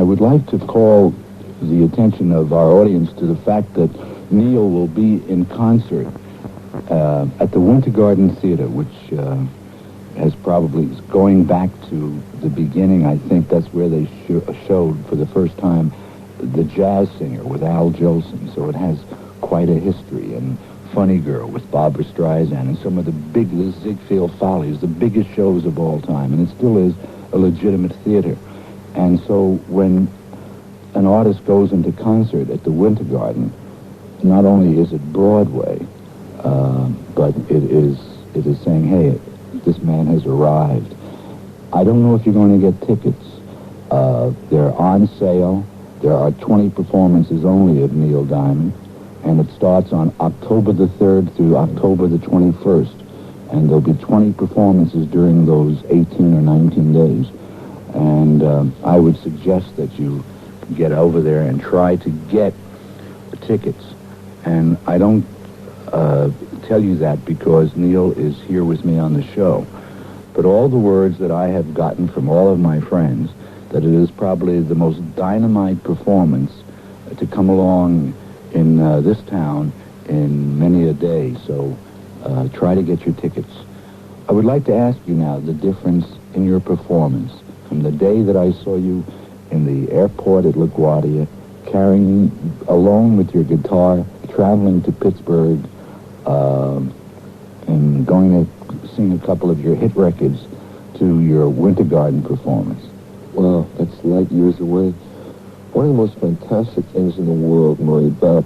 I would like to call the attention of our audience to the fact that Neil will be in concert at the Winter Garden Theater, which has probably, going back to the beginning, I think that's where they showed for the first time The Jazz Singer with Al Jolson. So it has quite a history. And Funny Girl with Barbra Streisand, and some of the Ziegfeld Follies, the biggest shows of all time. And it still is a legitimate theater. And so when an artist goes into concert at the Winter Garden, not only is it Broadway, but it is saying, hey, this man has arrived. I don't know if you're going to get tickets. They're on sale. There are 20 performances only of Neil Diamond, and it starts on October the 3rd through October the 21st. And there'll be 20 performances during those 18 or 19 days. And I would suggest that you get over there and try to get tickets. And I don't tell you that because Neil is here with me on the show. But all the words that I have gotten from all of my friends, that it is probably the most dynamite performance to come along in this town in many a day. So try to get your tickets. I would like to ask you now the difference in your performance from the day that I saw you in the airport at LaGuardia, carrying alone with your guitar, traveling to Pittsburgh, and going to sing a couple of your hit records to your Winter Garden performance. Wow, that's light years away. One of the most fantastic things in the world, Murray, about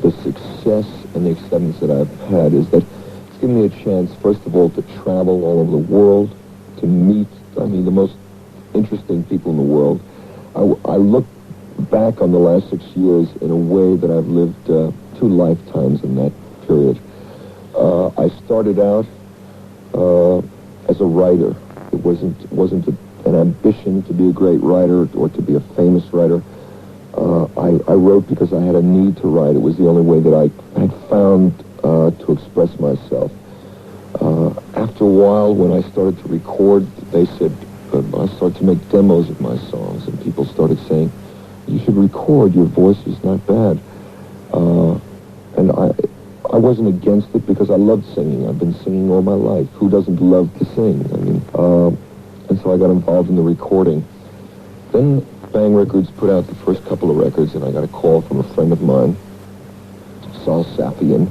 the success and the acceptance that I've had is that it's given me a chance, first of all, to travel all over the world, to meet, the most interesting people in the world. I look back on the last 6 years in a way that I've lived 2 lifetimes in that period. I started out as a writer. It wasn't an ambition to be a great writer or to be a famous writer. I wrote because I had a need to write. It was the only way that I had found to express myself. After a while, when I started to record, they said, I started to make demos of my songs, and people started saying, you should record, your voice is not bad. And I wasn't against it because I loved singing. I've been singing all my life. Who doesn't love to sing? And so I got involved in the recording. Then Bang Records put out the first couple of records, and I got a call from a friend of mine, Saul Safian,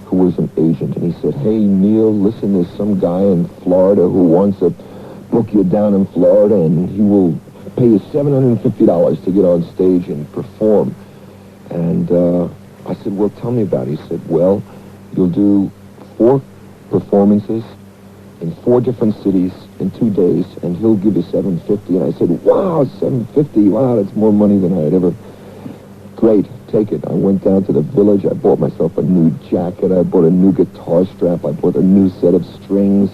who was an agent, and he said, hey, Neil, listen, there's some guy in Florida who wants to book you down in Florida, and he will pay you $750 to get on stage and perform. And I said, well, tell me about it. He said, well, you'll do 4 performances in 4 different cities in 2 days, and he'll give you $750. And I said, wow, $750, wow, that's more money than I had ever. Great, take it. I went down to the Village. I bought myself a new jacket. I bought a new guitar strap. I bought a new set of strings.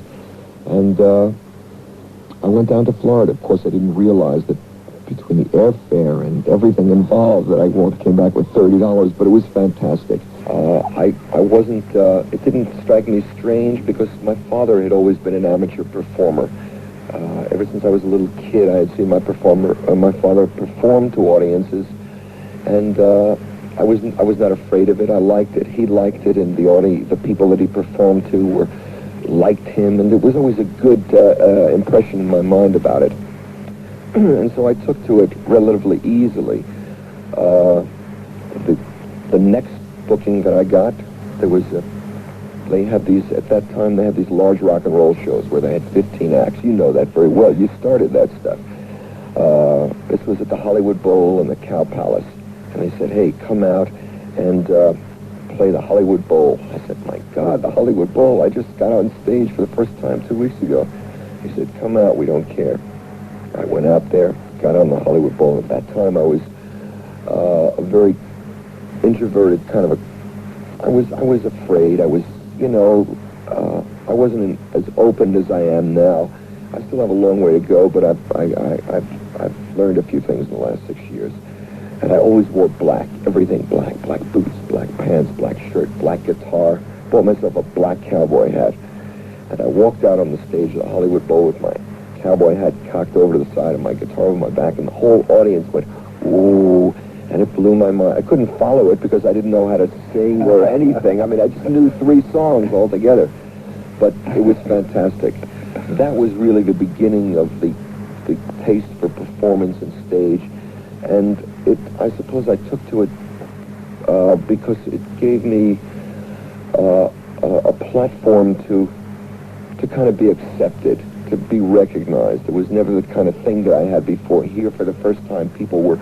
And I went down to Florida. Of course, I didn't realize that between the airfare and everything involved that I came back with $30, but it was fantastic. I wasn't, it didn't strike me strange because my father had always been an amateur performer. Ever since I was a little kid, I had seen my father perform to audiences, and I was not afraid of it. I liked it. He liked it, and the people that he performed to liked him, and there was always a good impression in my mind about it. And so I took to it relatively easily. The next booking that I got, they had these, at that time, they had these large rock and roll shows where they had 15 acts. You know that very well. You started that stuff. This was at the Hollywood Bowl and the Cow Palace. And they said, hey, come out and play the Hollywood Bowl. I said, my God, the Hollywood Bowl. I just got on stage for the first time 2 weeks ago. He said, come out, we don't care. I went out there, got on the Hollywood Bowl. At that time, I was a very introverted kind of I was afraid. I was, I wasn't as open as I am now. I still have a long way to go, but I've learned a few things in the last 6 years. And I always wore black, everything black, black boots, black pants, black shirt, black guitar. Bought myself a black cowboy hat. And I walked out on the stage of the Hollywood Bowl with my cowboy hat cocked over to the side of my guitar over my back, and the whole audience went, ooh, and it blew my mind. I couldn't follow it because I didn't know how to sing or anything. I mean, I just knew 3 songs altogether. But it was fantastic. That was really the beginning of the taste for performance and stage. And I suppose I took to it because it gave me a platform to kind of be accepted, to be recognized. It was never the kind of thing that I had before. Here, for the first time, people were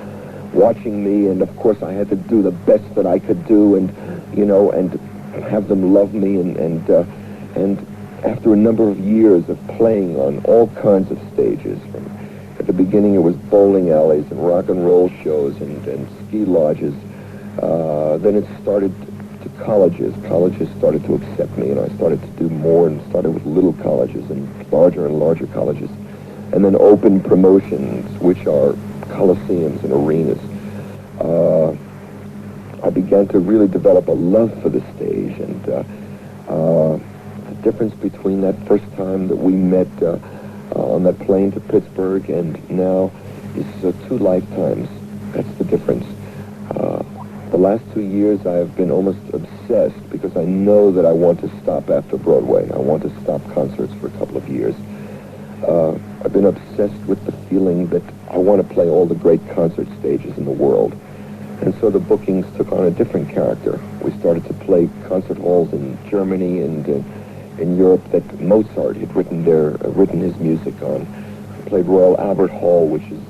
watching me, and of course I had to do the best that I could do, and and have them love me, and after a number of years of playing on all kinds of stages, from at the beginning it was bowling alleys and rock and roll shows and ski lodges, then it started to colleges. Colleges started to accept me, and I started to do more, and started with little colleges and larger colleges, and then open promotions, which are coliseums and arenas. I began to really develop a love for the stage, and the difference between that first time that we met on that plane to Pittsburgh and now is 2 lifetimes. That's the difference. The last 2 years I have been almost obsessed because I know that I want to stop after Broadway. I want to stop concerts for a couple of years. I've been obsessed with the feeling that I want to play all the great concert stages in the world. And so the bookings took on a different character. We started to play concert halls in Germany and in Europe that Mozart had written his music on. I played Royal Albert Hall, which is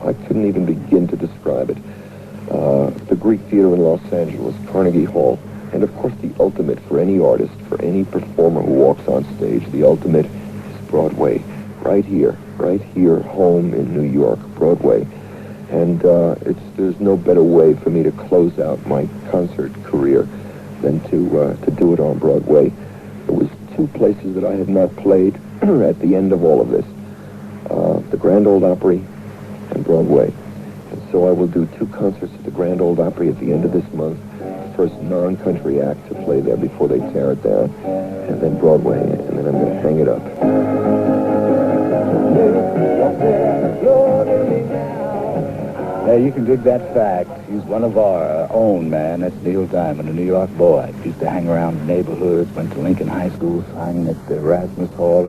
I couldn't even begin to describe it. The Greek Theater in Los Angeles, Carnegie Hall, and of course the ultimate for any artist, for any performer who walks on stage, the ultimate is Broadway, right here, home in New York, Broadway. And there's no better way for me to close out my concert career than to do it on Broadway. There was 2 places that I had not played at the end of all of this, the Grand Ole Opry and Broadway. And so I will do 2 concerts at the Grand Ole Opry at the end of this month, the first non-country act to play there before they tear it down, and then Broadway, and then I'm going to hang it up. You can dig that fact. He's one of our own, man. That's Neil Diamond, a New York boy. Used to hang around the neighborhoods, went to Lincoln High School, sang at the Erasmus Hall.